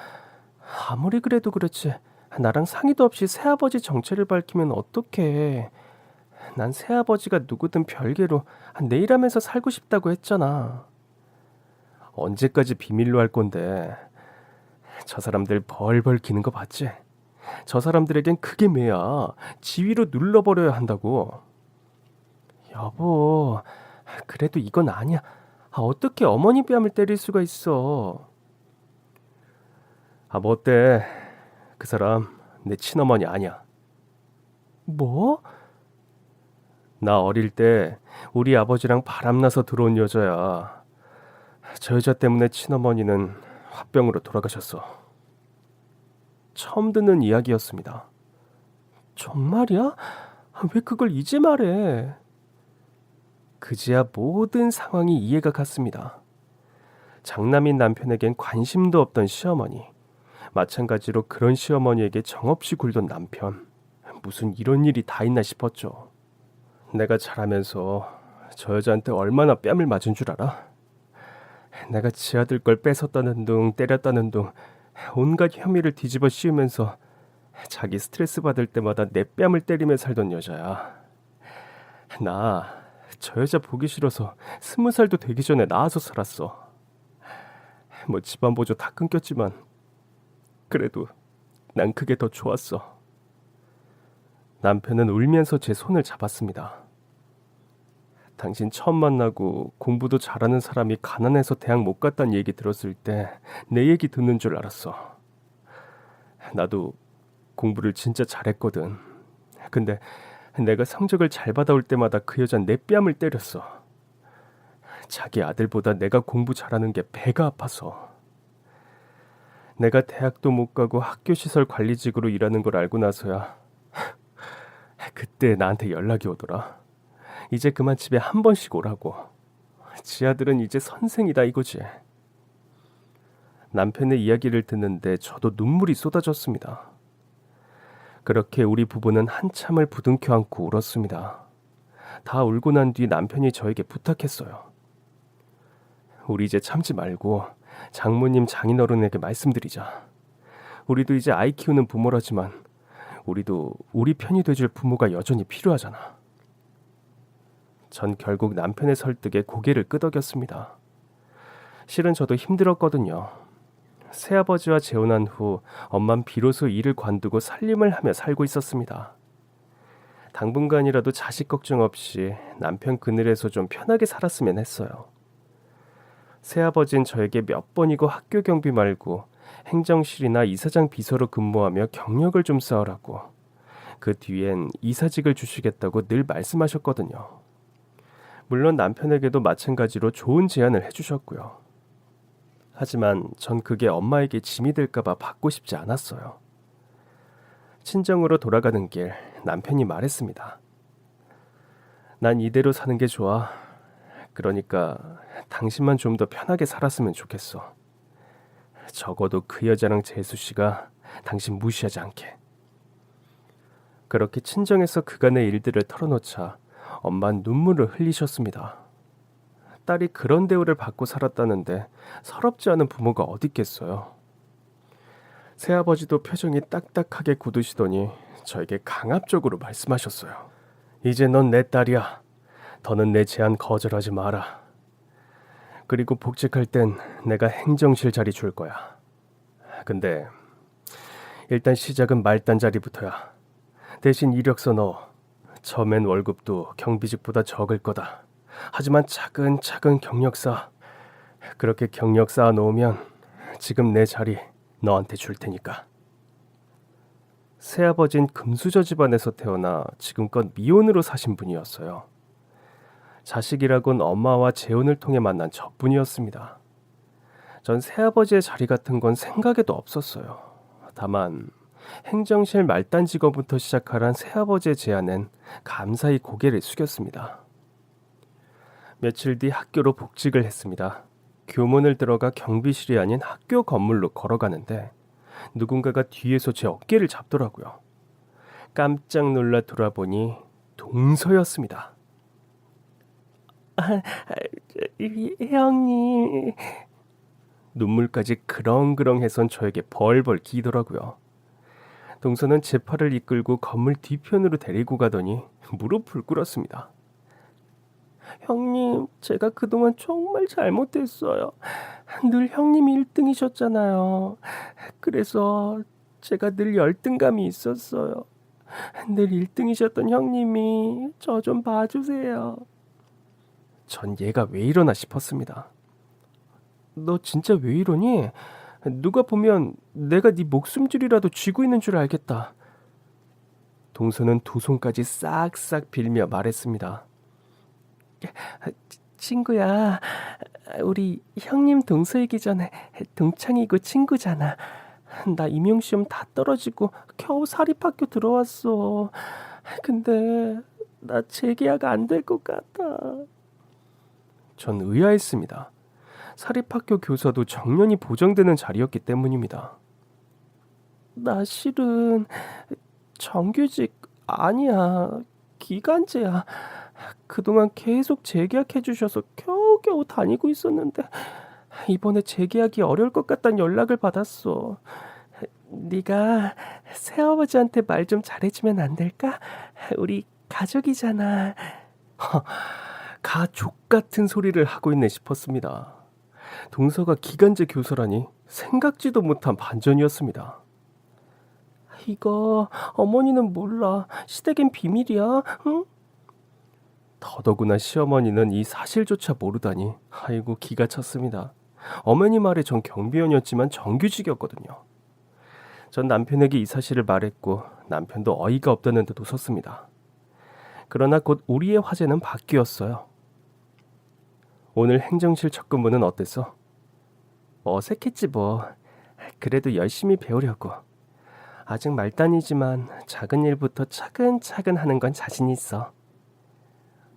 아무리 그래도 그렇지 나랑 상의도 없이 새아버지 정체를 밝히면 어떡해. 난 새아버지가 누구든 별개로 내일 하면서 살고 싶다고 했잖아. 언제까지 비밀로 할 건데. 저 사람들 벌벌 기는 거 봤지? 저 사람들에겐 그게 매야. 지위로 눌러버려야 한다고. 여보 그래도 이건 아니야. 어떻게 어머니 뺨을 때릴 수가 있어. 뭐 어때? 그 사람 내 친어머니 아니야. 뭐? 나 어릴 때 우리 아버지랑 바람나서 들어온 여자야. 저 여자 때문에 친어머니는 화병으로 돌아가셨어. 처음 듣는 이야기였습니다. 정말이야? 왜 그걸 이제 말해? 그제야 모든 상황이 이해가 갔습니다. 장남인 남편에겐 관심도 없던 시어머니, 마찬가지로 그런 시어머니에게 정없이 굴던 남편. 무슨 이런 일이 다 있나 싶었죠. 내가 자라면서 저 여자한테 얼마나 뺨을 맞은 줄 알아? 내가 지 아들 걸 뺏었다는 둥 때렸다는 둥 온갖 혐의를 뒤집어 씌우면서 자기 스트레스 받을 때마다 내 뺨을 때리며 살던 여자야. 나 저 여자 보기 싫어서 20살도 되기 전에 나와서 살았어. 뭐 집안 보조 다 끊겼지만 그래도 난 그게 더 좋았어. 남편은 울면서 제 손을 잡았습니다. 당신 처음 만나고 공부도 잘하는 사람이 가난해서 대학 못 갔다는 얘기 들었을 때 내 얘기 듣는 줄 알았어. 나도 공부를 진짜 잘했거든. 근데 내가 성적을 잘 받아올 때마다 그 여자는 내 뺨을 때렸어. 자기 아들보다 내가 공부 잘하는 게 배가 아파서. 내가 대학도 못 가고 학교시설 관리직으로 일하는 걸 알고 나서야 그때 나한테 연락이 오더라. 이제 그만 집에 한 번씩 오라고. 지 아들은 이제 선생이다 이거지. 남편의 이야기를 듣는데 저도 눈물이 쏟아졌습니다. 그렇게 우리 부부는 한참을 부둥켜 안고 울었습니다. 다 울고 난 뒤 남편이 저에게 부탁했어요. 우리 이제 참지 말고 장모님 장인어른에게 말씀드리자. 우리도 이제 아이 키우는 부모라지만 우리도 우리 편이 돼줄 부모가 여전히 필요하잖아. 전 결국 남편의 설득에 고개를 끄덕였습니다. 실은 저도 힘들었거든요. 새아버지와 재혼한 후 엄만 비로소 일을 관두고 살림을 하며 살고 있었습니다. 당분간이라도 자식 걱정 없이 남편 그늘에서 좀 편하게 살았으면 했어요. 새아버지는 저에게 몇 번이고 학교 경비 말고 행정실이나 이사장 비서로 근무하며 경력을 좀 쌓으라고, 그 뒤엔 이사직을 주시겠다고 늘 말씀하셨거든요. 물론 남편에게도 마찬가지로 좋은 제안을 해주셨고요. 하지만 전 그게 엄마에게 짐이 될까봐 받고 싶지 않았어요. 친정으로 돌아가는 길 남편이 말했습니다. 난 이대로 사는 게 좋아. 그러니까 당신만 좀 더 편하게 살았으면 좋겠어. 적어도 그 여자랑 재수 씨가 당신 무시하지 않게. 그렇게 친정에서 그간의 일들을 털어놓자 엄마는 눈물을 흘리셨습니다. 딸이 그런 대우를 받고 살았다는데 서럽지 않은 부모가 어디 있겠어요. 새아버지도 표정이 딱딱하게 굳으시더니 저에게 강압적으로 말씀하셨어요. 이제 넌 내 딸이야. 더는 내 제안 거절하지 마라. 그리고 복직할 땐 내가 행정실 자리 줄 거야. 근데 일단 시작은 말단 자리부터야. 대신 이력서 넣어. 처음엔 월급도 경비직보다 적을 거다. 하지만 차근차근 경력 쌓아. 그렇게 경력 쌓아 놓으면 지금 내 자리 너한테 줄 테니까. 새아버진 금수저 집안에서 태어나 지금껏 미혼으로 사신 분이었어요. 자식이라곤 엄마와 재혼을 통해 만난 저뿐이었습니다. 전 새아버지의 자리 같은 건 생각에도 없었어요. 다만 행정실 말단 직원부터 시작하란 새아버지의 제안엔 감사히 고개를 숙였습니다. 며칠 뒤 학교로 복직을 했습니다. 교문을 들어가 경비실이 아닌 학교 건물로 걸어가는데 누군가가 뒤에서 제 어깨를 잡더라고요. 깜짝 놀라 돌아보니 동서였습니다. 형님. 눈물까지 그렁그렁해선 저에게 벌벌 기더라고요. 동서는 제 팔을 이끌고 건물 뒤편으로 데리고 가더니 무릎을 꿇었습니다. 형님, 제가 그동안 정말 잘못했어요. 늘 형님이 1등이셨잖아요. 그래서 제가 늘 열등감이 있었어요. 늘 1등이셨던 형님이 저 좀 봐주세요. 전 얘가 왜 이러나 싶었습니다. 너 진짜 왜 이러니? 누가 보면 내가 네 목숨줄이라도 쥐고 있는 줄 알겠다. 동서는 두 손까지 싹싹 빌며 말했습니다. 친구야, 우리 형님 동서이기 전에 동창이고 친구잖아. 나 임용시험 다 떨어지고 겨우 사립학교 들어왔어. 근데 나 재계약 안 될 것 같아. 전 의아했습니다. 사립학교 교사도 정년이 보장되는 자리였기 때문입니다. 나 실은 정규직 아니야. 기간제야. 그동안 계속 재계약해 주셔서 겨우겨우 다니고 있었는데 이번에 재계약이 어려울 것 같다는 연락을 받았어. 네가 새아버지한테 말 좀 잘해주면 안 될까? 우리 가족이잖아. 가족 같은 소리를 하고 있네 싶었습니다. 동서가 기간제 교사라니 생각지도 못한 반전이었습니다. 이거 어머니는 몰라. 시댁엔 비밀이야. 응? 더더구나 시어머니는 이 사실조차 모르다니 아이고 기가 찼습니다. 어머니 말에 전 경비원이었지만 정규직이었거든요. 전 남편에게 이 사실을 말했고 남편도 어이가 없다는 듯 웃었습니다. 그러나 곧 우리의 화제는 바뀌었어요. 오늘 행정실 첫 근무는 어땠어? 어색했지 뭐. 그래도 열심히 배우려고. 아직 말단이지만 작은 일부터 차근차근 하는 건 자신 있어.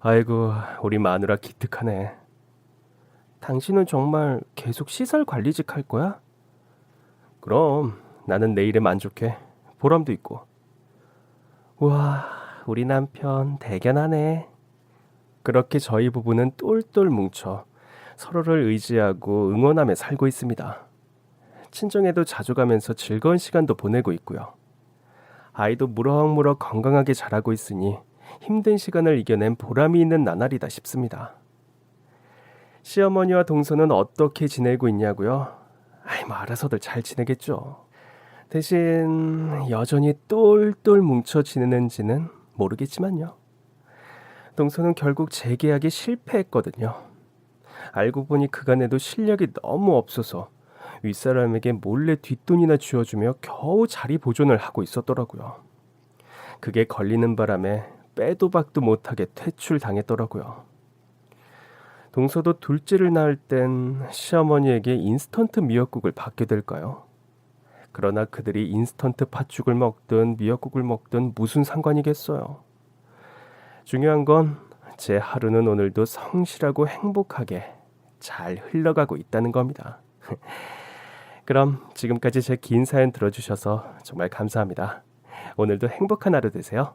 아이고, 우리 마누라 기특하네. 당신은 정말 계속 시설 관리직 할 거야? 그럼 나는 내일에 만족해. 보람도 있고. 우와, 우리 남편 대견하네. 그렇게 저희 부부는 똘똘 뭉쳐 서로를 의지하고 응원하며 살고 있습니다. 친정에도 자주 가면서 즐거운 시간도 보내고 있고요. 아이도 무럭무럭 건강하게 자라고 있으니 힘든 시간을 이겨낸 보람이 있는 나날이다 싶습니다. 시어머니와 동서는 어떻게 지내고 있냐고요? 뭐 알아서들 잘 지내겠죠. 대신 여전히 똘똘 뭉쳐 지내는지는 모르겠지만요. 동서는 결국 재계약에 실패했거든요. 알고 보니 그간에도 실력이 너무 없어서 윗사람에게 몰래 뒷돈이나 쥐어주며 겨우 자리 보존을 하고 있었더라고요. 그게 걸리는 바람에 빼도 박도 못하게 퇴출당했더라고요. 동서도 둘째를 낳을 땐 시어머니에게 인스턴트 미역국을 받게 될까요? 그러나 그들이 인스턴트 팥죽을 먹든 미역국을 먹든 무슨 상관이겠어요. 중요한 건 제 하루는 오늘도 성실하고 행복하게 잘 흘러가고 있다는 겁니다. 그럼 지금까지 제 긴 사연 들어주셔서 정말 감사합니다. 오늘도 행복한 하루 되세요.